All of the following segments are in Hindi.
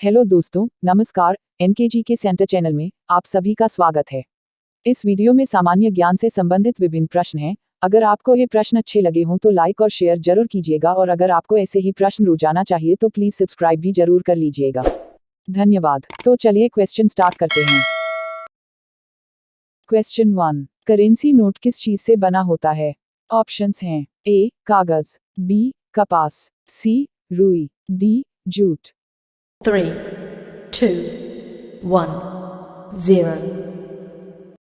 हेलो दोस्तों, नमस्कार। एनकेजी के सेंटर चैनल में आप सभी का स्वागत है। इस वीडियो में सामान्य ज्ञान से संबंधित विभिन्न प्रश्न हैं। अगर आपको ये प्रश्न अच्छे लगे हों तो लाइक और शेयर जरूर कीजिएगा और अगर आपको ऐसे ही प्रश्न रोजाना चाहिए तो प्लीज सब्सक्राइब भी जरूर कर लीजिएगा। धन्यवाद। तो चलिए क्वेश्चन स्टार्ट करते हैं। क्वेश्चन 1, करेंसी नोट किस चीज से बना होता है? ऑप्शंस हैं ए कागज, बी कपास, सी रुई, डी जूट। 3, 2, 1, 0.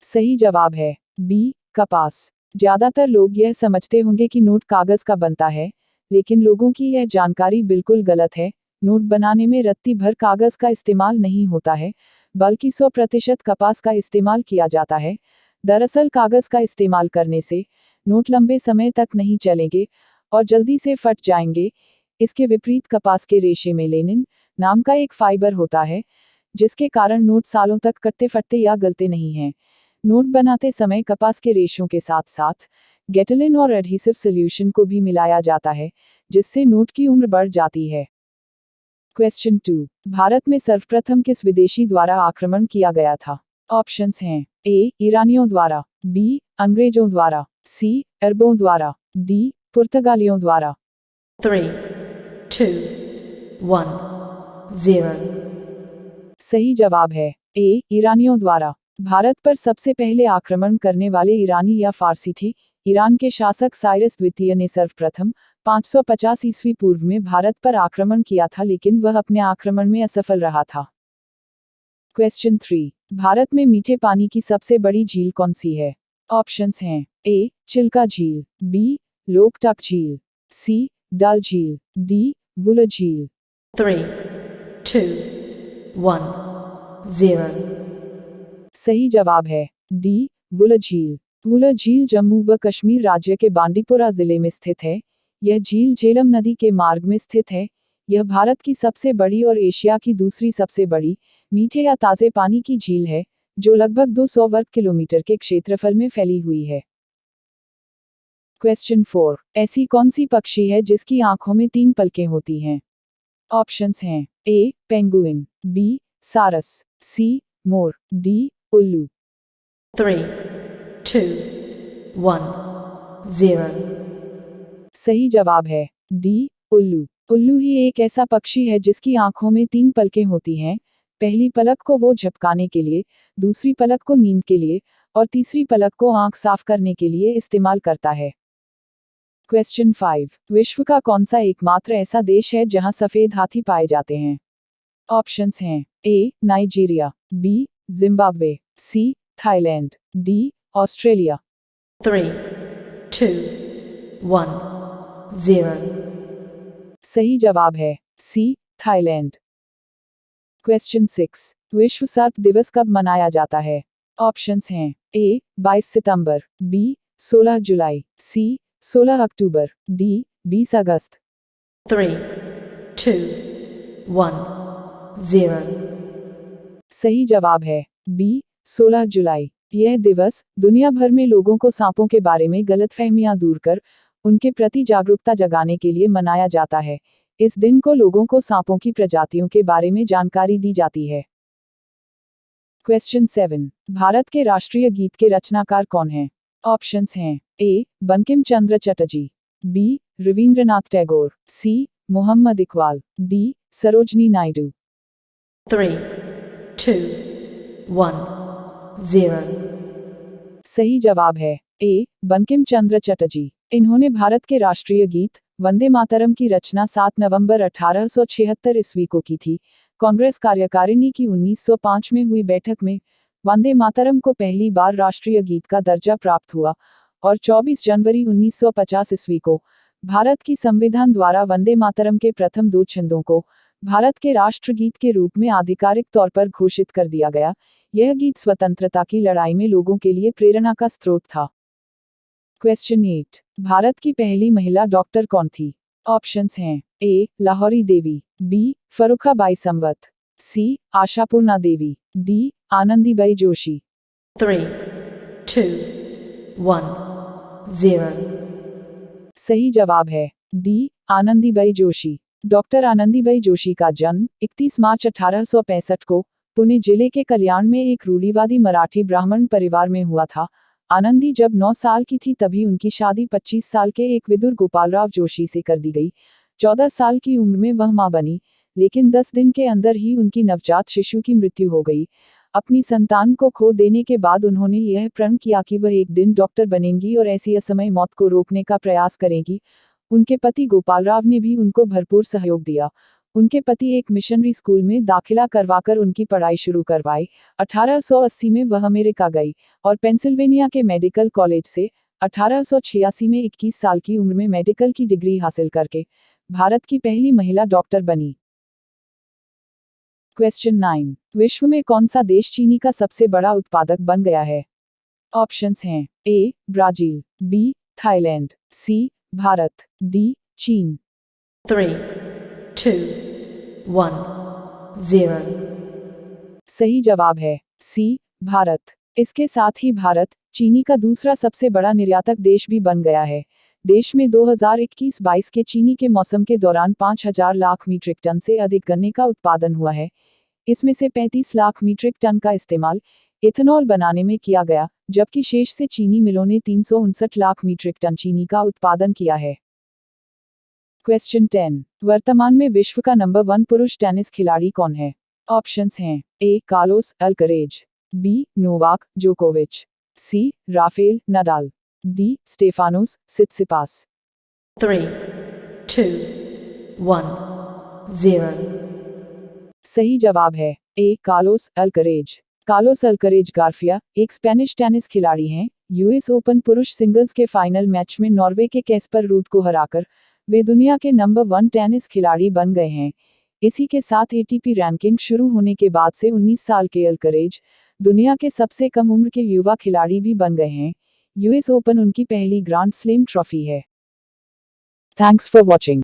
सही जवाब है बी कपास। ज्यादातर लोग यह समझते होंगे कि नोट कागज का बनता है, लेकिन लोगों की यह जानकारी बिल्कुल गलत है। नोट बनाने में रत्ती भर कागज का इस्तेमाल नहीं होता है, बल्कि 100% कपास का इस्तेमाल किया जाता है। दरअसल कागज का इस्तेमाल करने से नोट लंबे समय तक नहीं चलेंगे और जल्दी से फट जाएंगे। इसके विपरीत कपास के रेशे में लेनिन नाम का एक फाइबर होता है, जिसके कारण नोट सालों तक कटते फटते या गलते नहीं हैं। नोट बनाते समय कपास के रेशों के साथ साथ गेटलिन और एडहीसिव सॉल्यूशन को भी मिलाया जाता है, जिससे नोट की उम्र बढ़ जाती है। क्वेश्चन 2, भारत में सर्वप्रथम किस विदेशी द्वारा आक्रमण किया गया था? ऑप्शंस हैं ए ईरानियों द्वारा, बी अंग्रेजों द्वारा, सी अरबों द्वारा, डी पुर्तगालियों द्वारा। 3, 2, 1, 0. सही जवाब है ए ईरानियों द्वारा। भारत पर सबसे पहले आक्रमण करने वाले ईरानी या फारसी थे। ईरान के शासक साइरस द्वितीय ने सर्वप्रथम 550 ईस्वी पूर्व में भारत पर आक्रमण किया था, लेकिन वह अपने आक्रमण में असफल रहा था। क्वेश्चन 3, भारत में मीठे पानी की सबसे बड़ी झील कौन सी है? ऑप्शंस हैं ए चिल्का झील, बी लोकटक झील, सी डल झील, डी वुलर झील। 3, 2, 1, 0. सही जवाब है डी वुलर झील। वुलर झील जम्मू व कश्मीर राज्य के बांडीपुरा जिले में स्थित है। यह झील झेलम नदी के मार्ग में स्थित है। यह भारत की सबसे बड़ी और एशिया की दूसरी सबसे बड़ी मीठे या ताजे पानी की झील है, जो लगभग 200 वर्ग किलोमीटर के क्षेत्रफल में फैली हुई है। क्वेश्चन 4, ऐसी कौन सी पक्षी है जिसकी आंखों में 3 पलकें होती हैं? ऑप्शंस हैं ए पेंगुइन, बी सारस, सी मोर, डी उल्लू। 3, 2, 1, 0. सही जवाब है डी उल्लू। उल्लू ही एक ऐसा पक्षी है जिसकी आंखों में 3 पलकें होती हैं। पहली पलक को वो झपकाने के लिए, दूसरी पलक को नींद के लिए और तीसरी पलक को आंख साफ करने के लिए इस्तेमाल करता है। क्वेश्चन 5, विश्व का कौन सा एकमात्र ऐसा देश है जहां सफेद हाथी पाए जाते हैं? ऑप्शंस हैं A Nigeria, B Zimbabwe, C Thailand, D Australia. 3, 2, 1, 0. सही जवाब है सी थाईलैंड। क्वेश्चन 6, विश्व सर्प दिवस कब मनाया जाता है? ऑप्शंस हैं ए 22 सितंबर, बी 16 जुलाई, सी 16 अक्टूबर, डी 20 अगस्त। 3, 2, 1, 0. सही जवाब है बी 16 जुलाई। यह दिवस दुनिया भर में लोगों को सांपों के बारे में गलतफहमियां दूर कर उनके प्रति जागरूकता जगाने के लिए मनाया जाता है। इस दिन को लोगों को सांपों की प्रजातियों के बारे में जानकारी दी जाती है। क्वेश्चन 7, भारत के राष्ट्रीय गीत के रचनाकार कौन हैं? ऑप्शंस हैं ए बंकिम चंद्र चटर्जी, बी रविंद्रनाथ टैगोर, सी मोहम्मद इकबाल, डी सरोजनी नायडू। 3, 2, 1, 0. सही जवाब है ए बंकिम चंद्र चटर्जी। इन्होंने भारत के राष्ट्रीय गीत वंदे मातरम की रचना 7 नवंबर 1876 ईस्वी को की थी। कांग्रेस कार्यकारिणी की 1905 में हुई बैठक में वंदे मातरम को पहली बार राष्ट्रीय गीत का दर्जा प्राप्त हुआ और 24 जनवरी 1950 ईस्वी को भारत की संविधान द्वारा वंदे मातरम के प्रथम 2 छंदों को भारत के राष्ट्रगीत के रूप में आधिकारिक तौर पर घोषित कर दिया गया। यह गीत स्वतंत्रता की लड़ाई में लोगों के लिए प्रेरणा का स्रोत था। क्वेश्चन 8, भारत की पहली महिला डॉक्टर कौन थी? ऑप्शंस हैं ए लाहौरी देवी, बी फरुखाबाई संवत, सी आशापूर्णा देवी, डी आनंदीबाई जोशी। 3, 2, 1, 0. सही जवाब है डी आनंदीबाई जोशी। डॉक्टर आनंदीबाई जोशी का जन्म 31 मार्च 1865 को पुणे जिले के कल्याण में एक रूढ़िवादी मराठी ब्राह्मण परिवार में हुआ था। आनंदी जब 9 साल की थी तभी उनकी शादी 25 साल के एक विदुर गोपालराव जोशी से कर दी गई। 14 साल की उम्र में वह मां बनी, लेकिन 10 दिन के अंदर ही उनकी नवजात शिशु की मृत्यु हो गई। अपनी संतान को खो देने के बाद उन्होंने यह प्रण किया कि वह एक दिन डॉक्टर बनेंगी और ऐसी असमय मौत को रोकने का प्रयास करेंगी। उनके पति गोपालराव ने भी उनको भरपूर सहयोग दिया। उनके पति एक मिशनरी स्कूल में दाखिला करवाकर उनकी पढ़ाई शुरू करवाई। 1880 में वह अमेरिका गई और पेंसिल्वेनिया के मेडिकल कॉलेज से 1886 में 21 साल की उम्र में मेडिकल की डिग्री हासिल करके भारत की पहली महिला डॉक्टर बनी। क्वेश्चन 9। विश्व में कौन सा देश चीनी का सबसे बड़ा उत्पादक बन गया है? ऑप्शंस हैं A Brazil, B Thailand, C Bharat, D चीन। 3, 2, 1, 0. सही जवाब है सी भारत। इसके साथ ही भारत चीनी का दूसरा सबसे बड़ा निर्यातक देश भी बन गया है। देश में 2021-22 के चीनी के मौसम के दौरान 5000 लाख मीट्रिक टन से अधिक गन्ने का उत्पादन हुआ है। इसमें से 35 लाख मीट्रिक टन का इस्तेमाल एथेनॉल बनाने में किया गया, जबकि शेष से चीनी मिलों ने 359 लाख मीट्रिक टन चीनी का उत्पादन किया है। क्वेश्चन 10। वर्तमान में विश्व का नंबर 1 पुरुष टेनिस खिलाड़ी कौन है? ऑप्शंस हैं A Carlos Alcaraz, B Novak जोकोविच, C Rafael Nadal, D Stefanos Tsitsipas. 3, 2, 1, 0. सही जवाब है ए कार्लोस अल्करेज। कार्लोस अल्करेज गार्फिया एक स्पेनिश टेनिस खिलाड़ी हैं। यूएस ओपन पुरुष सिंगल्स के फाइनल मैच में नॉर्वे के कैस्पर रूड को हराकर वे दुनिया के नंबर 1 टेनिस खिलाड़ी बन गए हैं। इसी के साथ एटीपी रैंकिंग शुरू होने के बाद से 19 साल के अल्करेज दुनिया के सबसे कम उम्र के युवा खिलाड़ी भी बन गए हैं। यूएस ओपन उनकी पहली ग्रांड स्लैम ट्रॉफी है। Thanks for watching.